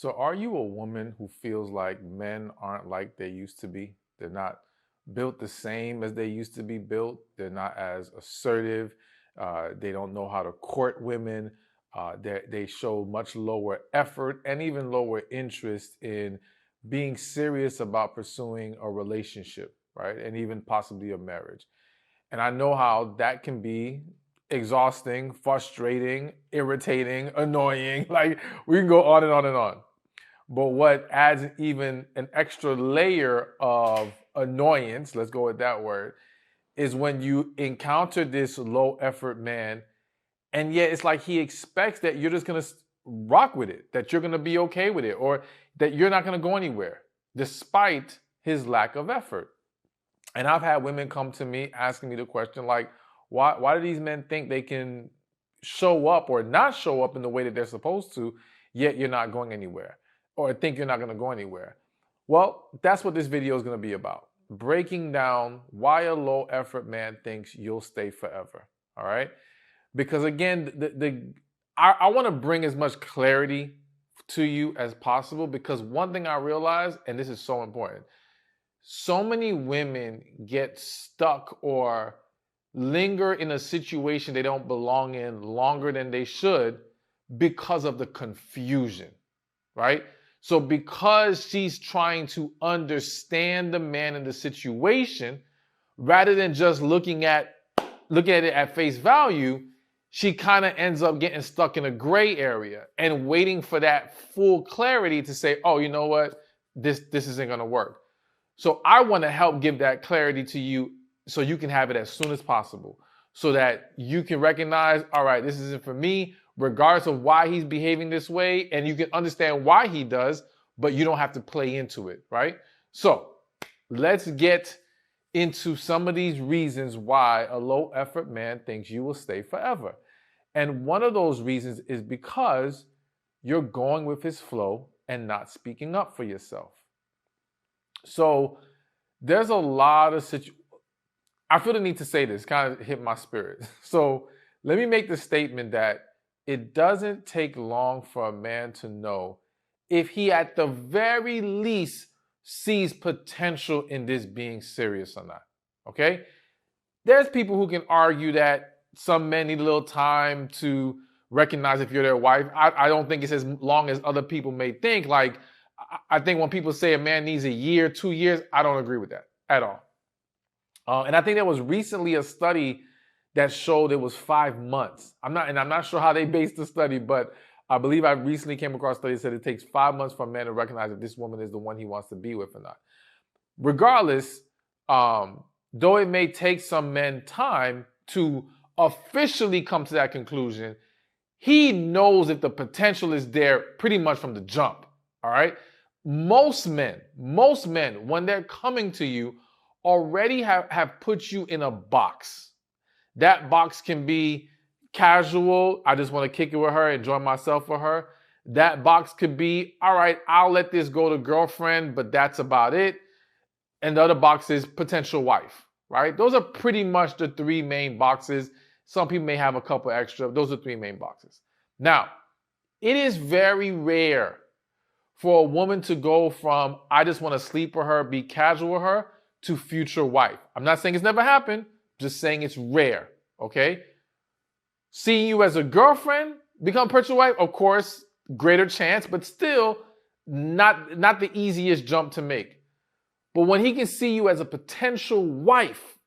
So, are you a woman who feels like men aren't like they used to be? They're not built the same as they used to be built. They're not as assertive. They don't know how to court women. They show much lower effort and even lower interest in being serious about pursuing a relationship, right? And even possibly a marriage. And I know how that can be exhausting, frustrating, irritating, annoying. Like we can go on and on and on. But what adds even an extra layer of annoyance, let's go with that word, is when you encounter this low effort man, and yet it's like he expects that you're just gonna rock with it, that you're gonna be okay with it, or that you're not gonna go anywhere, despite his lack of effort. And I've had women come to me asking me the question like, why do these men think they can show up or not show up in the way that they're supposed to, yet you're not going anywhere, or think you're not going to go anywhere? Well, that's what this video is going to be about. Breaking down why a low effort man thinks you'll stay forever. All right. Because again, I want to bring as much clarity to you as possible, because one thing I realize, and this is so important, so many women get stuck or linger in a situation they don't belong in longer than they should because of the confusion, right? So because she's trying to understand the man in the situation, rather than just looking at it at face value, she kind of ends up getting stuck in a gray area and waiting for that full clarity to say, oh, you know what? This isn't going to work. So I want to help give that clarity to you so you can have it as soon as possible, so that you can recognize, all right, this isn't for me, regardless of why he's behaving this way, and you can understand why he does, but you don't have to play into it, right? So let's get into some of these reasons why a low effort man thinks you will stay forever. And one of those reasons is because you're going with his flow and not speaking up for yourself. So there's a lot of I feel the need to say this, kind of hit my spirit. So let me make the statement that it doesn't take long for a man to know if he at the very least sees potential in this being serious or not, okay? There's people who can argue that some men need a little time to recognize if you're their wife. I don't think it's as long as other people may think. Like, I think when people say a man needs a year, 2 years, I don't agree with that at all. And I think there was recently a study that showed it was 5 months. I'm not sure how they based the study, but I believe I recently came across a study that said it takes 5 months for a man to recognize if this woman is the one he wants to be with or not. Regardless, though it may take some men time to officially come to that conclusion, he knows if the potential is there pretty much from the jump. All right. Most men, when they're coming to you, already have put you in a box. That box can be casual. I just want to kick it with her, enjoy myself with her. That box could be, all right, I'll let this go to girlfriend, but that's about it. And the other box is potential wife, right? Those are pretty much the three main boxes. Some people may have a couple extra. Those are three main boxes. Now, it is very rare for a woman to go from, I just want to sleep with her, be casual with her, to future wife. I'm not saying it's never happened, just saying it's rare, okay? Seeing you as a girlfriend, become potential wife, of course, greater chance, but still not the easiest jump to make. But when he can see you as a potential wife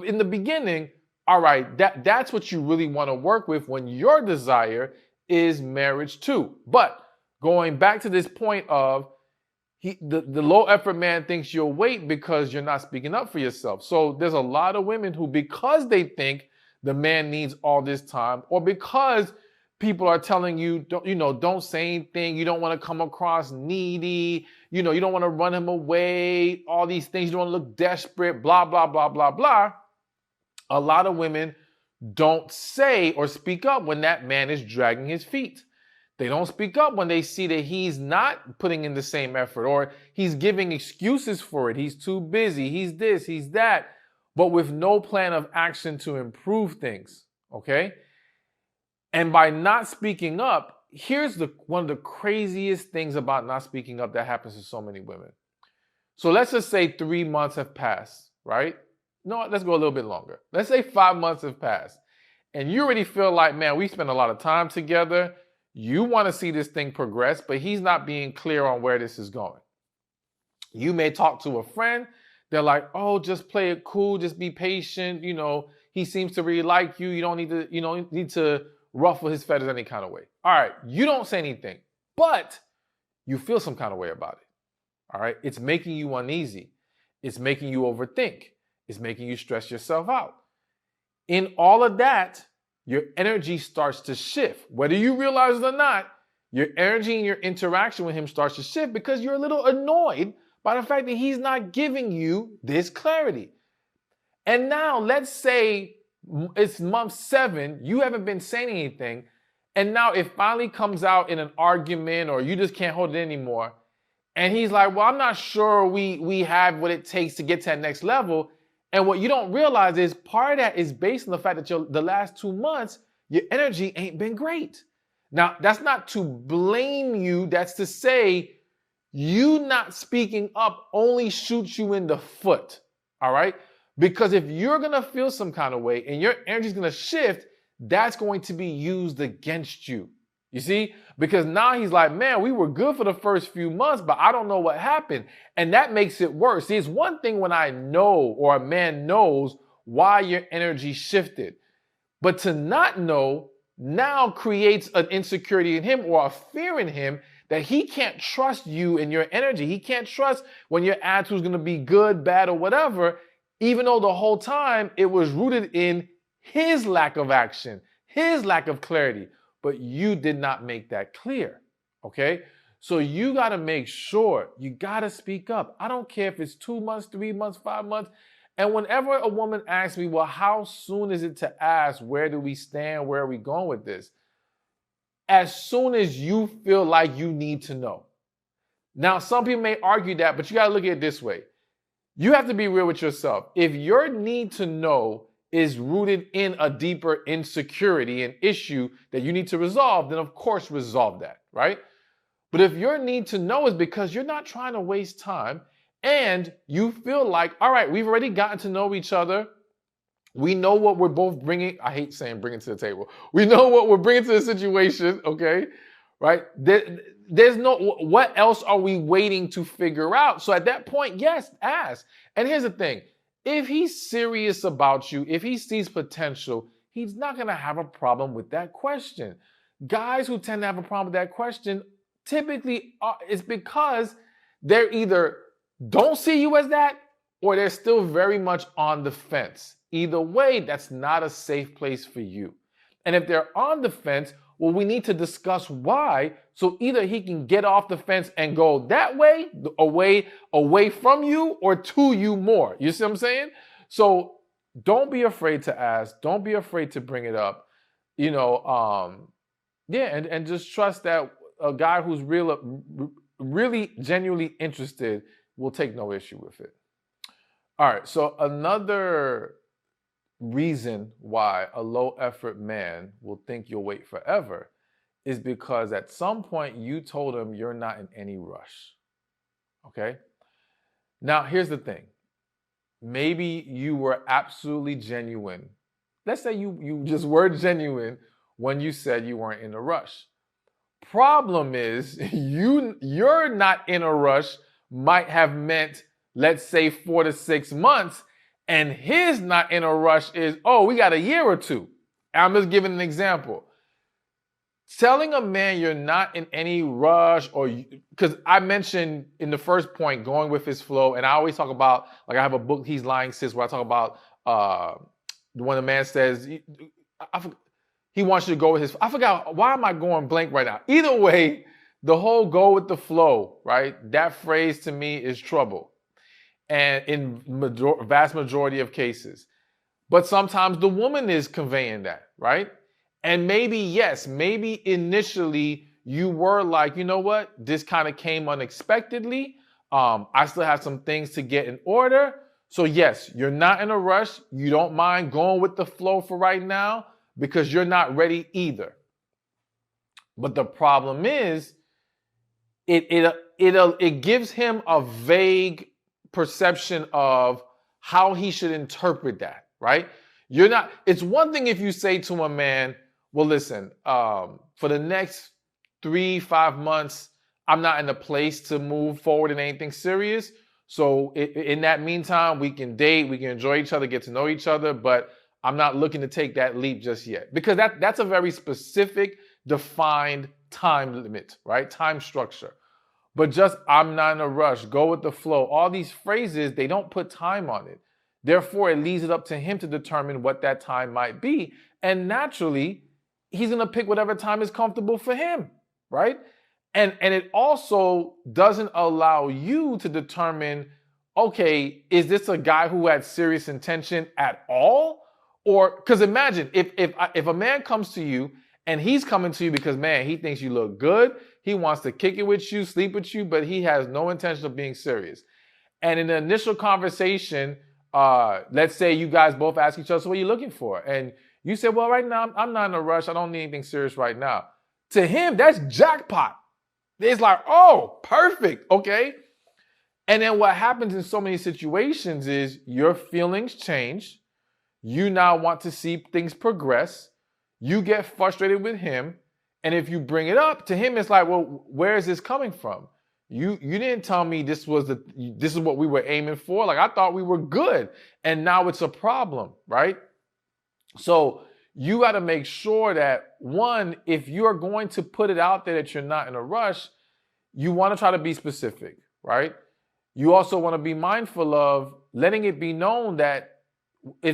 in the beginning, all right, that's what you really want to work with when your desire is marriage too. But going back to this point of the low effort man thinks you'll wait because you're not speaking up for yourself. So there's a lot of women who, because they think the man needs all this time, or because people are telling you, don't say anything, you don't want to come across needy, you don't want to run him away, all these things, you don't want to look desperate, blah, blah, blah, blah, blah. A lot of women don't say or speak up when that man is dragging his feet. They don't speak up when they see that he's not putting in the same effort, or he's giving excuses for it. He's too busy. He's this, he's that, but with no plan of action to improve things, okay? And by not speaking up, here's one of the craziest things about not speaking up that happens to so many women. So let's just say 3 months have passed, right? No, let's go a little bit longer. Let's say 5 months have passed. And you already feel like, man, we spent a lot of time together. You want to see this thing progress, but he's not being clear on where this is going. You may talk to a friend. They're like, oh, just play it cool. Just be patient. He seems to really like you. You don't need to ruffle his feathers any kind of way. All right. You don't say anything, but you feel some kind of way about it. All right. It's making you uneasy. It's making you overthink. It's making you stress yourself out. In all of that, your energy starts to shift. Whether you realize it or not, your energy and your interaction with him starts to shift because you're a little annoyed by the fact that he's not giving you this clarity. And now let's say it's month 7, you haven't been saying anything, and now it finally comes out in an argument or you just can't hold it anymore. And he's like, well, I'm not sure we have what it takes to get to that next level. And what you don't realize is part of that is based on the fact that the last 2 months, your energy ain't been great. Now, that's not to blame you. That's to say you not speaking up only shoots you in the foot, all right? Because if you're going to feel some kind of way and your energy is going to shift, that's going to be used against you. You see? Because now he's like, man, we were good for the first few months, but I don't know what happened. And that makes it worse. See, it's one thing when I know or a man knows why your energy shifted. But to not know now creates an insecurity in him or a fear in him that he can't trust you and your energy. He can't trust when your attitude is going to be good, bad, or whatever, even though the whole time it was rooted in his lack of action, his lack of clarity. But you did not make that clear, okay? So you got to make sure, you got to speak up. I don't care if it's 2 months, 3 months, 5 months. And whenever a woman asks me, well, how soon is it to ask, where do we stand, where are we going with this? As soon as you feel like you need to know. Now, some people may argue that, but you got to look at it this way. You have to be real with yourself. If your need to know is rooted in a deeper insecurity, an issue that you need to resolve, then of course resolve that, right? But if your need to know is because you're not trying to waste time and you feel like, all right, we've already gotten to know each other. We know what we're both bringing. I hate saying bringing to the table. We know what we're bringing to the situation, okay? Right? There's no, what else are we waiting to figure out? So at that point, yes, ask. And here's the thing. If he's serious about you, if he sees potential, he's not going to have a problem with that question. Guys who tend to have a problem with that question, typically it's because they're either don't see you as that or they're still very much on the fence. Either way, that's not a safe place for you. And if they're on the fence, well, we need to discuss why. So either he can get off the fence and go that way, away from you or to you more. You see what I'm saying? So don't be afraid to ask. Don't be afraid to bring it up. And just trust that a guy who's really genuinely interested will take no issue with it. All right. So another reason why a low effort man will think you'll wait forever is because at some point you told him you're not in any rush. Okay? Now, here's the thing. Maybe you were absolutely genuine. Let's say you just were genuine when you said you weren't in a rush. Problem is, you're not in a rush might have meant, let's say, 4 to 6 months, and his not in a rush is, oh, we got a year or two. I'm just giving an example. Telling a man you're not in any rush, or because I mentioned in the first point going with his flow, and I always talk about, like I have a book, He's Lying Sis, where I talk about when a man says he wants you to go with his, I forgot, why am I going blank right now? Either way, the whole go with the flow, right? That phrase to me is trouble. And in vast majority of cases. But sometimes the woman is conveying that, right? And maybe, yes, maybe initially you were like, you know what? This kind of came unexpectedly. I still have some things to get in order. So yes, you're not in a rush. You don't mind going with the flow for right now because you're not ready either. But the problem is, it gives him a vague perception of how he should interpret that, right? You're not. It's one thing if you say to a man, "Well, listen, for the next 3, 5 months, I'm not in a place to move forward in anything serious. So in that meantime, we can date, we can enjoy each other, get to know each other, but I'm not looking to take that leap just yet." Because that's a very specific, defined time limit, right? Time structure. But just, "I'm not in a rush, go with the flow," all these phrases, they don't put time on it. Therefore, it leaves it up to him to determine what that time might be. And naturally, he's going to pick whatever time is comfortable for him, right? And it also doesn't allow you to determine, okay, is this a guy who had serious intention at all? Or, because imagine if a man comes to you and he's coming to you because, man, he thinks you look good, he wants to kick it with you, sleep with you, but he has no intention of being serious. And in the initial conversation, let's say you guys both ask each other, "So what are you looking for?" And you say, "Well, right now, I'm not in a rush. I don't need anything serious right now." To him, that's jackpot. It's like, "Oh, perfect. Okay." And then what happens in so many situations is your feelings change. You now want to see things progress. You get frustrated with him. And if you bring it up to him, it's like, "Well, where is this coming from? You didn't tell me this is what we were aiming for. Like, I thought we were good. And now it's a problem," right? So you got to make sure that, one, if you're going to put it out there that you're not in a rush, you want to try to be specific, right? You also want to be mindful of letting it be known that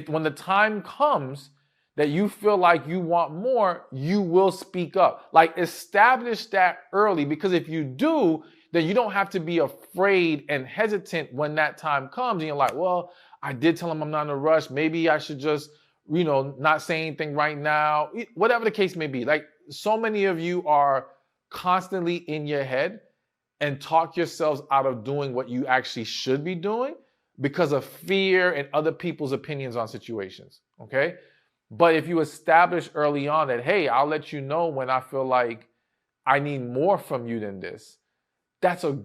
when the time comes that you feel like you want more, you will speak up. Like, establish that early, because if you do, then you don't have to be afraid and hesitant when that time comes. And you're like, "Well, I did tell him I'm not in a rush. Maybe I should just, not say anything right now." Whatever the case may be. Like, so many of you are constantly in your head and talk yourselves out of doing what you actually should be doing because of fear and other people's opinions on situations, okay? But if you establish early on that, "Hey, I'll let you know when I feel like I need more from you than this," that's a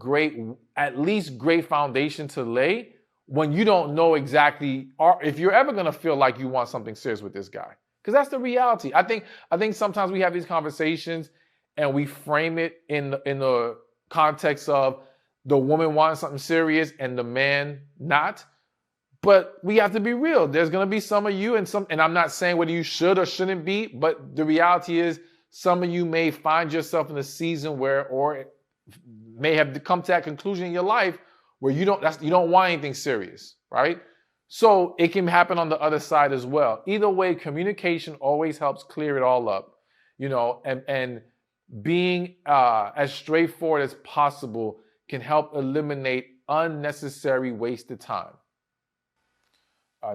at least great foundation to lay when you don't know exactly if you're ever going to feel like you want something serious with this guy. Because that's the reality. I think sometimes we have these conversations and we frame it in the context of the woman wanting something serious and the man not. But we have to be real. There's going to be some of you and I'm not saying whether you should or shouldn't be, but the reality is some of you may find yourself in a season or may have come to that conclusion in your life where you don't want anything serious, right? So it can happen on the other side as well. Either way, communication always helps clear it all up, and being as straightforward as possible can help eliminate unnecessary wasted time.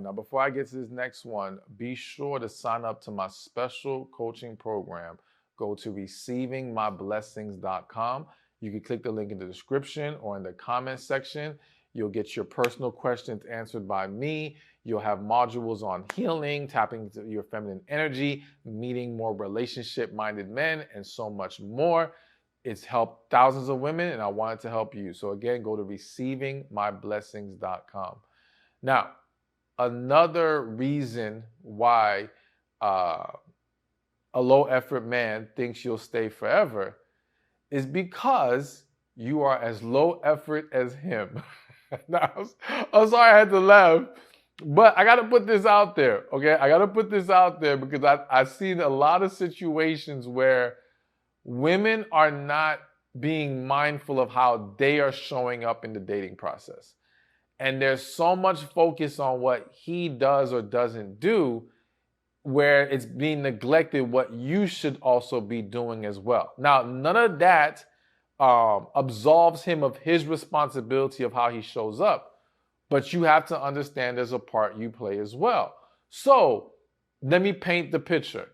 Now, before I get to this next one, be sure to sign up to my special coaching program. Go to receivingmyblessings.com. You can click the link in the description or in the comment section. You'll get your personal questions answered by me. You'll have modules on healing, tapping into your feminine energy, meeting more relationship-minded men, and so much more. It's helped thousands of women, and I wanted to help you. So again, go to receivingmyblessings.com. Now, another reason why a low-effort man thinks you'll stay forever is because you are as low effort as him. Now, I'm sorry I had to laugh, but I got to put this out there, okay? I got to put this out there because I've seen a lot of situations where women are not being mindful of how they are showing up in the dating process. And there's so much focus on what he does or doesn't do where it's being neglected what you should also be doing as well. Now, none of that absolves him of his responsibility of how he shows up, but you have to understand there's a part you play as well. So let me paint the picture.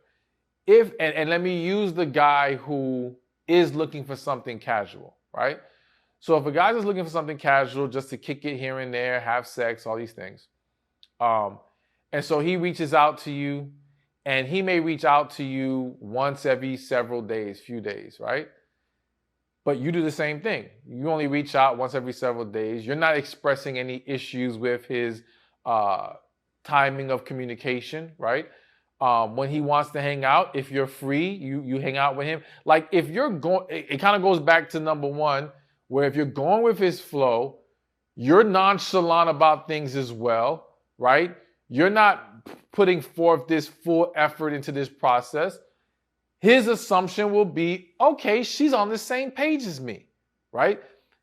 And let me use the guy who is looking for something casual, right? So if a guy's just looking for something casual, just to kick it here and there, have sex, all these things, and so he reaches out to you and he may reach out to you once every several days, few days, right? But you do the same thing. You only reach out once every several days. You're not expressing any issues with his uh, timing of communication, right? When he wants to hang out, if you're free, you hang out with him. Like if you're going, it kind of goes back to number one, where if you're going with his flow, you're nonchalant about things as well, right? You're not putting forth this full effort into this process. His assumption will be, okay, she's on the same page as me, right?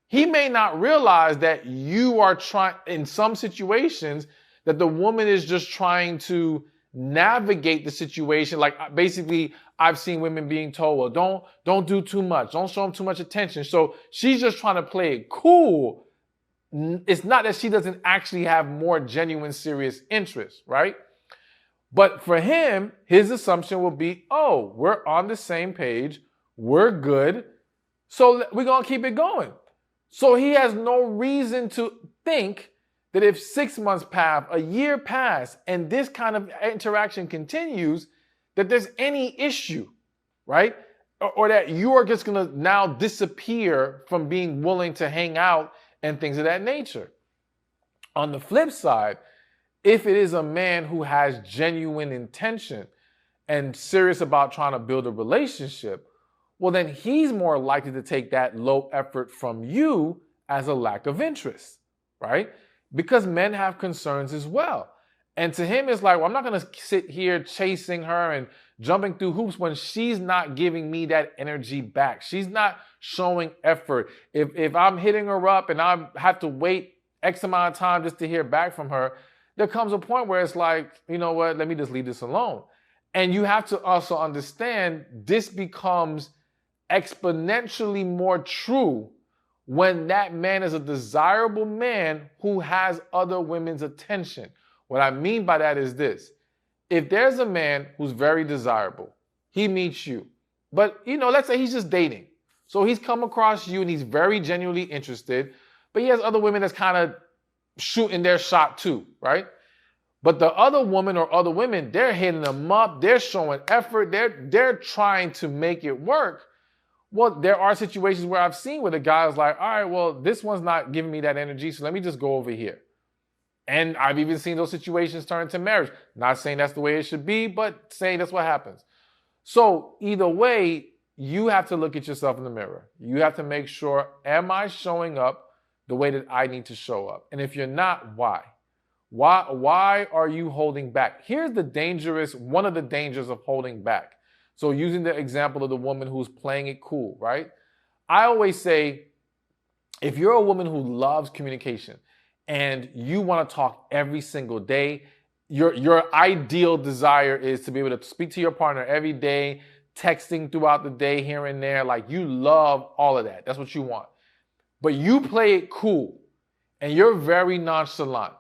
He may not realize that you are trying, in some situations, that the woman is just trying to navigate the situation. Like basically, I've seen women being told, well, don't do too much. Don't show him too much attention. So she's just trying to play it cool. It's not that she doesn't actually have more genuine, serious interest, right? But for him, his assumption will be, oh, we're on the same page. We're good. So we're going to keep it going. So he has no reason to think that if 6 months pass, a year pass, and this kind of interaction continues, that there's any issue, right? Or that you are just going to now disappear from being willing to hang out and things of that nature. On the flip side, if it is a man who has genuine intention and serious about trying to build a relationship, well, then he's more likely to take that low effort from you as a lack of interest, right? Because men have concerns as well. And to him, it's like, well, I'm not going to sit here chasing her and jumping through hoops when she's not giving me that energy back. She's not showing effort. If I'm hitting her up and I have to wait X amount of time just to hear back from her, there comes a point where it's like, you know what, let me just leave this alone. And you have to also understand this becomes exponentially more true when that man is a desirable man who has other women's attention. What I mean by that is this. If there's a man who's very desirable, he meets you, but let's say he's just dating. So he's come across you and he's very genuinely interested, but he has other women that's kind of shooting their shot too, right? But the other woman or other women, they're hitting them up, they're showing effort, they're trying to make it work. Well, there are situations where I've seen where the guy is like, all right, well, this one's not giving me that energy, so let me just go over here. And I've even seen those situations turn into marriage. Not saying that's the way it should be, but saying that's what happens. So either way, you have to look at yourself in the mirror. You have to make sure, am I showing up the way that I need to show up? And if you're not, why? Why are you holding back? Here's one of the dangers of holding back. So using the example of the woman who's playing it cool, right? I always say, if you're a woman who loves communication and you want to talk every single day, your ideal desire is to be able to speak to your partner every day, texting throughout the day here and there. Like you love all of that. That's what you want. But you play it cool and you're very nonchalant.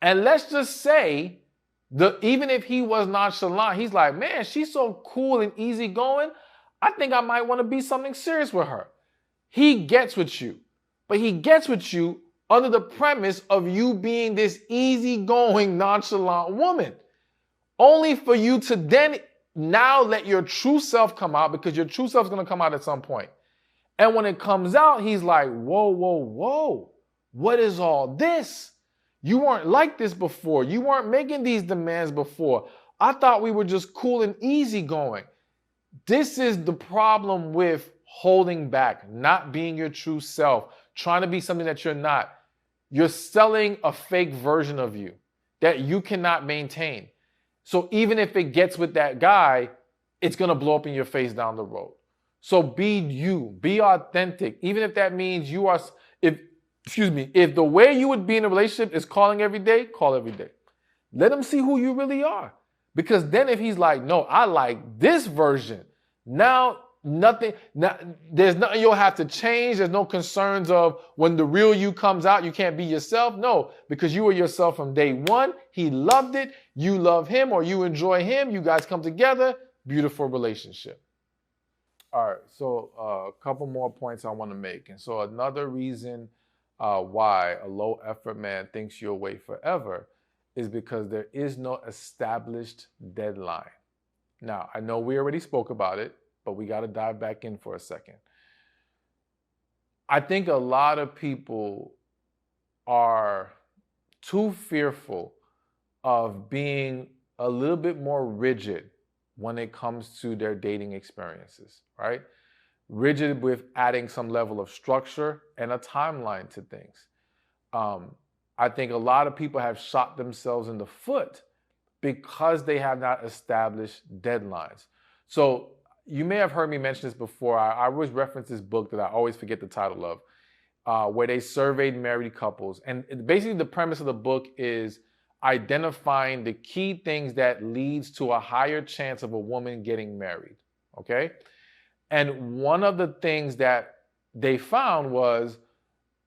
And let's just say, even if he was nonchalant, he's like, man, she's so cool and easygoing. I think I might want to be something serious with her. He gets with you, but he gets with you under the premise of you being this easygoing, nonchalant woman, only for you to then now let your true self come out, because your true self is going to come out at some point. And when it comes out, he's like, whoa, whoa, whoa, what is all this? You weren't like this before. You weren't making these demands before. I thought we were just cool and easygoing. This is the problem with holding back, not being your true self, trying to be something that you're not. You're selling a fake version of you that you cannot maintain. So even if it gets with that guy, it's going to blow up in your face down the road. So be you, be authentic. Even if that means you are, if the way you would be in a relationship is calling every day, call every day. Let him see who you really are. Because then if he's like, no, I like this version, now there's nothing you'll have to change. There's no concerns of when the real you comes out, you can't be yourself. No, because you were yourself from day one. He loved it. You love him or you enjoy him. You guys come together. Beautiful relationship. All right, so a couple more points I want to make. And so another reason why a low effort man thinks you'll wait forever is because there is no established deadline. Now, I know we already spoke about it, but we got to dive back in for a second. I think a lot of people are too fearful of being a little bit more rigid when it comes to their dating experiences, right? Rigid with adding some level of structure and a timeline to things. I think a lot of people have shot themselves in the foot because they have not established deadlines. So you may have heard me mention this before. I always reference this book that I always forget the title of, where they surveyed married couples. And basically the premise of the book is identifying the key things that leads to a higher chance of a woman getting married, okay? And one of the things that they found was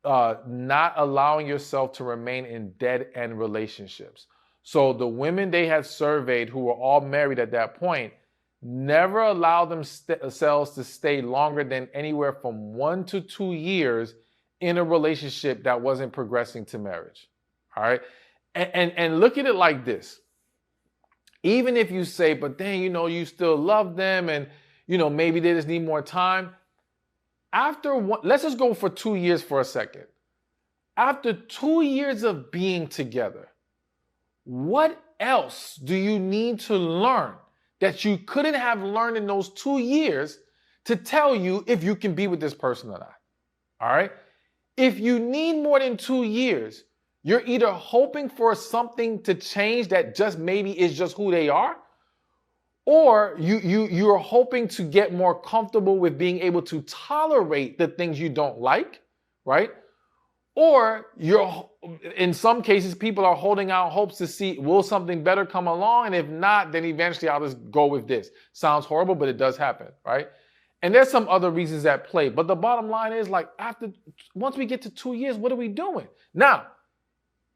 not allowing yourself to remain in dead-end relationships. So the women they had surveyed who were all married at that point never allowed themselves to stay longer than anywhere from 1 to 2 years in a relationship that wasn't progressing to marriage. All right. And look at it like this. Even if you say, but then, you still love them and, maybe they just need more time. Let's just go for 2 years for a second. After 2 years of being together, what else do you need to learn that you couldn't have learned in those 2 years to tell you if you can be with this person or not? All right. If you need more than 2 years, you're either hoping for something to change that just maybe is just who they are, or you're hoping to get more comfortable with being able to tolerate the things you don't like, right? Or in some cases, people are holding out hopes to see, will something better come along? And if not, then eventually I'll just go with this. Sounds horrible, but it does happen, right? And there's some other reasons at play. But the bottom line is, once we get to 2 years, what are we doing? Now,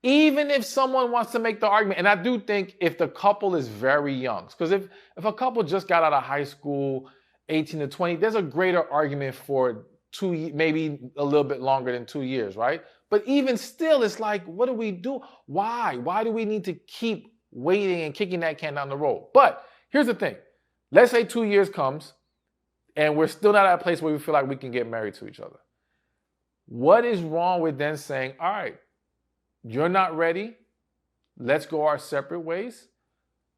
even if someone wants to make the argument, and I do think if the couple is very young, because if a couple just got out of high school, 18 to 20, there's a greater argument for maybe a little bit longer than 2 years, right? But even still, it's like, what do we do? Why? Why do we need to keep waiting and kicking that can down the road? But here's the thing. Let's say 2 years comes and we're still not at a place where we feel like we can get married to each other. What is wrong with then saying, all right, you're not ready, let's go our separate ways?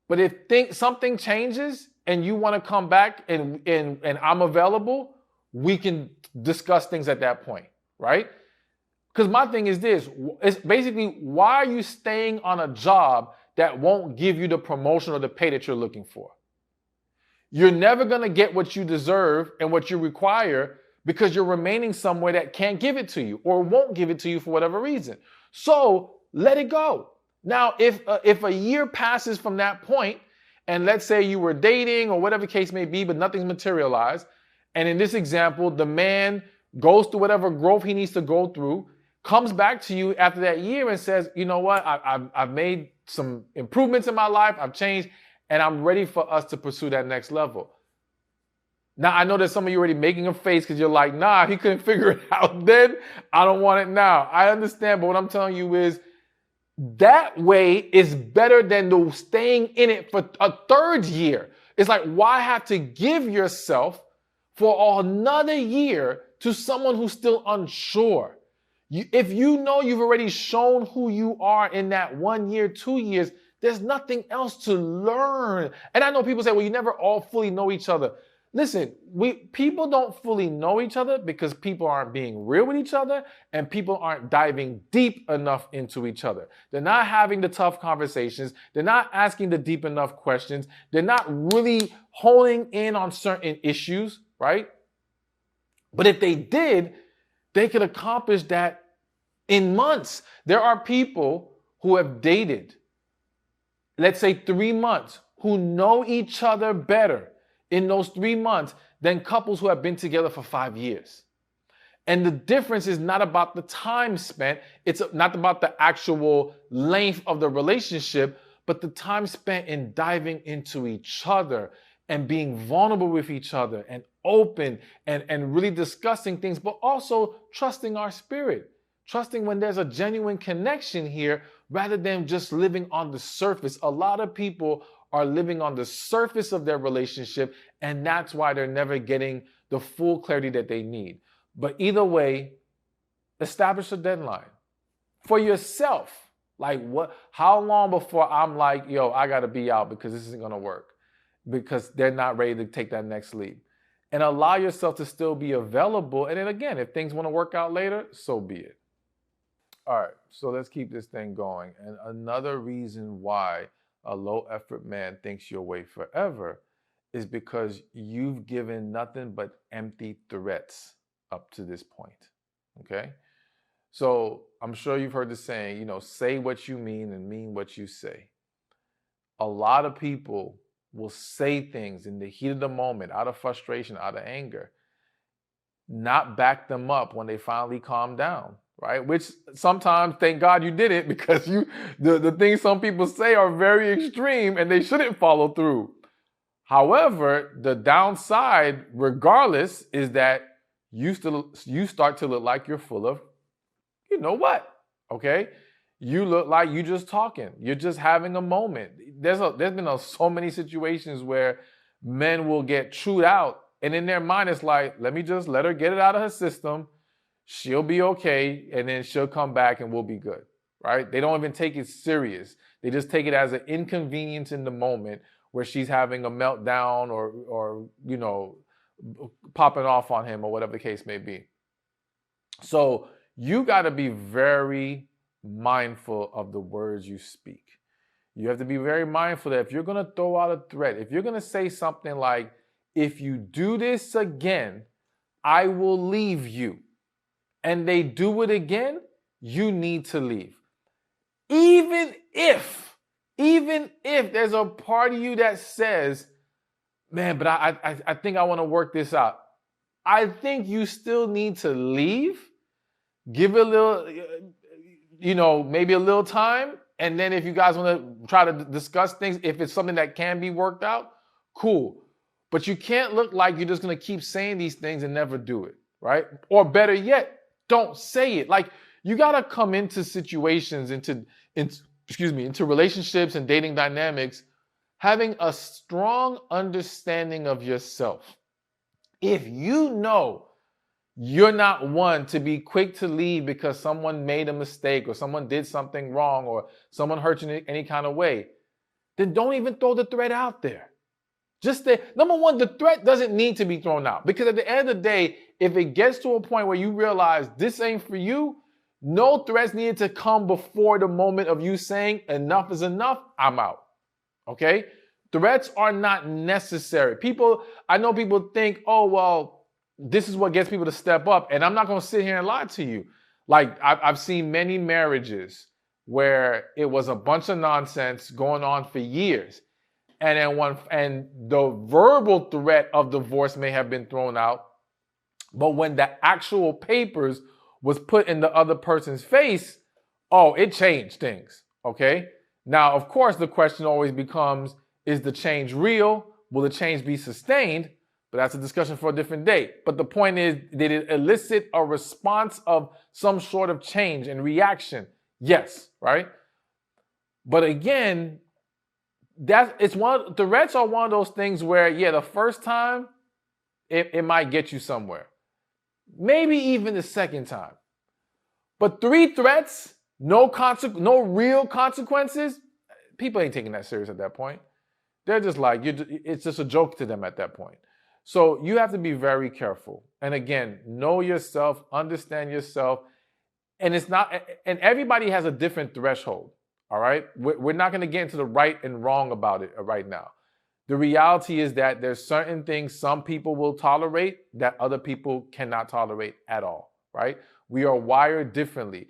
But if something changes and you want to come back and I'm available, we can discuss things at that point, right? Because my thing is this, it's basically, why are you staying on a job that won't give you the promotion or the pay that you're looking for? You're never going to get what you deserve and what you require because you're remaining somewhere that can't give it to you or won't give it to you for whatever reason. So let it go. Now, if a year passes from that point, and let's say you were dating or whatever the case may be, but nothing's materialized, and in this example, the man goes through whatever growth he needs to go through, comes back to you after that year and says, you know what, I've made some improvements in my life, I've changed, and I'm ready for us to pursue that next level. Now, I know that some of you are already making a face because you're like, nah, he couldn't figure it out then. I don't want it now. I understand, but what I'm telling you is that way is better than the staying in it for a third year. It's like, why have to give yourself for another year to someone who's still unsure? If you know you've already shown who you are in that 1 year, 2 years, there's nothing else to learn. And I know people say, well, you never all fully know each other. Listen, people don't fully know each other because people aren't being real with each other and people aren't diving deep enough into each other. They're not having the tough conversations. They're not asking the deep enough questions. They're not really honing in on certain issues, right? But if they did, they could accomplish that in months. There are people who have dated, let's say 3 months, who know each other better in those 3 months than couples who have been together for 5 years. And the difference is not about the time spent. It's not about the actual length of the relationship, but the time spent in diving into each other and being vulnerable with each other and open and really discussing things, but also trusting our spirit, trusting when there's a genuine connection here rather than just living on the surface. A lot of people are living on the surface of their relationship, and that's why they're never getting the full clarity that they need. But either way, establish a deadline for yourself. Like how long before I'm like, yo, I gotta be out because this isn't gonna work, because they're not ready to take that next leap. And allow yourself to still be available. And then again, if things want to work out later, so be it. All right, so let's keep this thing going. And another reason why a low effort man thinks you'll wait forever is because you've given nothing but empty threats up to this point. Okay? So I'm sure you've heard the saying, say what you mean and mean what you say. A lot of people will say things in the heat of the moment, out of frustration, out of anger, not back them up when they finally calm down, right? Which sometimes, thank God you did it, because the things some people say are very extreme and they shouldn't follow through. However, the downside, regardless, is that you start to look like you're full of, you know what, okay? You look like you just talking. You're just having a moment. There's been so many situations where men will get chewed out, and in their mind it's like, let me just let her get it out of her system. She'll be okay, and then she'll come back and we'll be good, right? They don't even take it serious. They just take it as an inconvenience in the moment where she's having a meltdown or popping off on him or whatever the case may be. So you got to be very mindful of the words you speak. You have to be very mindful that if you're going to throw out a threat, if you're going to say something like, if you do this again, I will leave you, and they do it again, you need to leave. Even if there's a part of you that says, man, but I think I want to work this out, I think you still need to leave, give it a little, maybe a little time. And then if you guys want to try to discuss things, if it's something that can be worked out, cool. But you can't look like you're just going to keep saying these things and never do it, right? Or better yet, don't say it. Like, you got to come into situations, into relationships and dating dynamics, having a strong understanding of yourself. If you know you're not one to be quick to leave because someone made a mistake or someone did something wrong or someone hurt you in any kind of way, then don't even throw the threat out there. Just number one, the threat doesn't need to be thrown out, because at the end of the day, if it gets to a point where you realize this ain't for you, no threats needed to come before the moment of you saying enough is enough, I'm out. Okay? Threats are not necessary. I know people think, oh, well, this is what gets people to step up. And I'm not going to sit here and lie to you. Like, I've seen many marriages where it was a bunch of nonsense going on for years. And then the verbal threat of divorce may have been thrown out. But when the actual papers was put in the other person's face, oh, it changed things. Okay? Now, of course, the question always becomes, is the change real? Will the change be sustained? But that's a discussion for a different day. But the point is, did it elicit a response of some sort of change and reaction? Yes, right? But again, threats are one of those things where, yeah, the first time, it might get you somewhere. Maybe even the second time. But 3 threats, no real consequences, people ain't taking that serious at that point. They're just like, it's just a joke to them at that point. So you have to be very careful. And again, know yourself, understand yourself. And everybody has a different threshold. All right. We're not going to get into the right and wrong about it right now. The reality is that there's certain things some people will tolerate that other people cannot tolerate at all. Right. We are wired differently.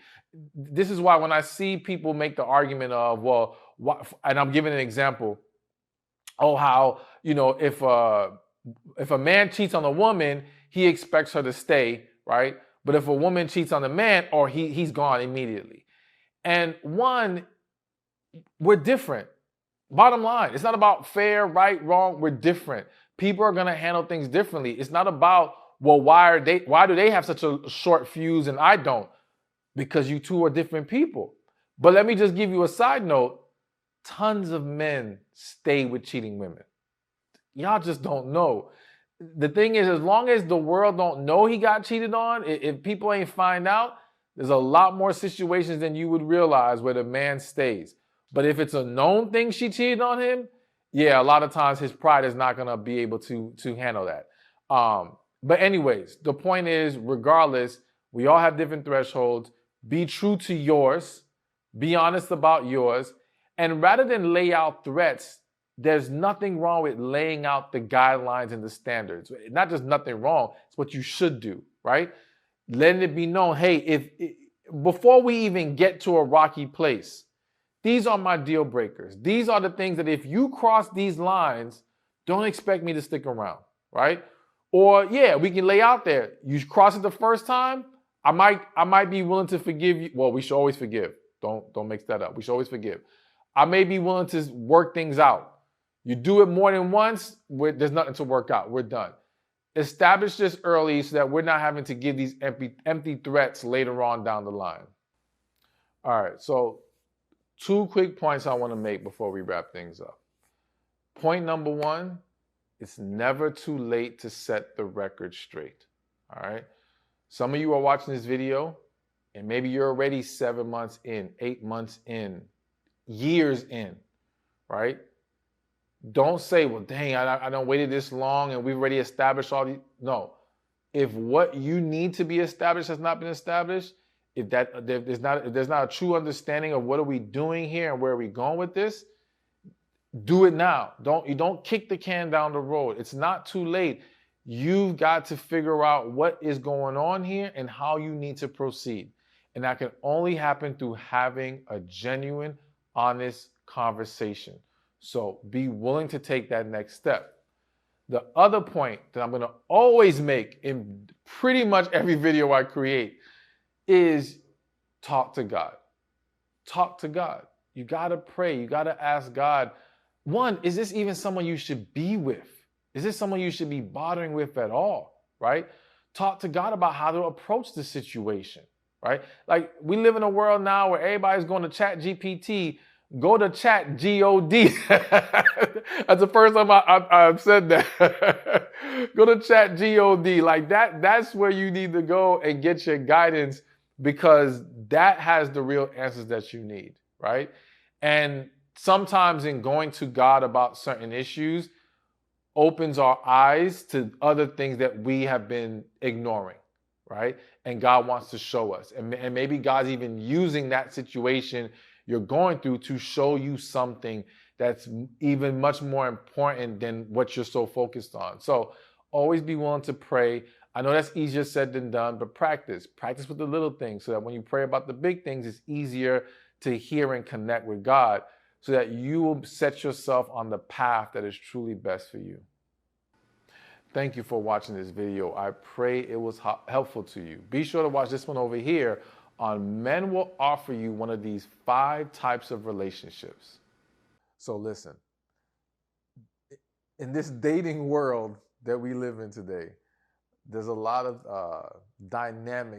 This is why when I see people make the argument of, well, and I'm giving an example. Oh, how, if a man cheats on a woman, he expects her to stay, right? But if a woman cheats on a man, or he's gone immediately. And we're different. Bottom line, it's not about fair, right, wrong. We're different. People are going to handle things differently. It's not about, well, why do they have such a short fuse and I don't? Because you two are different people. But let me just give you a side note. Tons of men stay with cheating women. Y'all just don't know. The thing is, as long as the world don't know he got cheated on, if people ain't find out, there's a lot more situations than you would realize where the man stays. But if it's a known thing she cheated on him, yeah, a lot of times his pride is not gonna be able to handle that. But anyways, the point is, regardless, we all have different thresholds. Be true to yours. Be honest about yours. And rather than lay out threats, there's nothing wrong with laying out the guidelines and the standards. Not just nothing wrong, it's what you should do, right? Letting it be known, hey, before we even get to a rocky place, these are my deal breakers. These are the things that if you cross these lines, don't expect me to stick around, right? Or yeah, we can lay out there. You cross it the first time, I might be willing to forgive you. Well, we should always forgive. Don't mix that up. We should always forgive. I may be willing to work things out. You do it more than once, there's nothing to work out. We're done. Establish this early so that we're not having to give these empty threats later on down the line. All right, so 2 quick points I want to make before we wrap things up. Point number 1, it's never too late to set the record straight. All right. Some of you are watching this video and maybe you're already 7 months in, 8 months in, years in, right? Don't say, well, dang, I done waited this long and we've already established all these. No. If what you need to be established has not been established, if there's not a true understanding of what are we doing here and where are we going with this, do it now. You don't kick the can down the road. It's not too late. You've got to figure out what is going on here and how you need to proceed. And that can only happen through having a genuine, honest conversation. So be willing to take that next step. The other point that I'm going to always make in pretty much every video I create is talk to God. Talk to God. You got to pray. You got to ask God, 1, is this even someone you should be with? Is this someone you should be bothering with at all, right? Talk to God about how to approach the situation, right? Like we live in a world now where everybody's going to ChatGPT. Go to Chat G-O-D. That's the first time I've said that. Go to Chat G-O-D. Like that's where you need to go and get your guidance because that has the real answers that you need, right? And sometimes in going to God about certain issues opens our eyes to other things that we have been ignoring, right? And God wants to show us. And maybe God's even using that situation you're going through to show you something that's even much more important than what you're so focused on. So always be willing to pray. I know that's easier said than done, but practice with the little things so that when you pray about the big things, it's easier to hear and connect with God so that you will set yourself on the path that is truly best for you. Thank you for watching this video. I pray it was helpful to you. Be sure to watch this one over here on Men Will Offer You one of these 5 types of relationships. So listen, in this dating world that we live in today, there's a lot of dynamics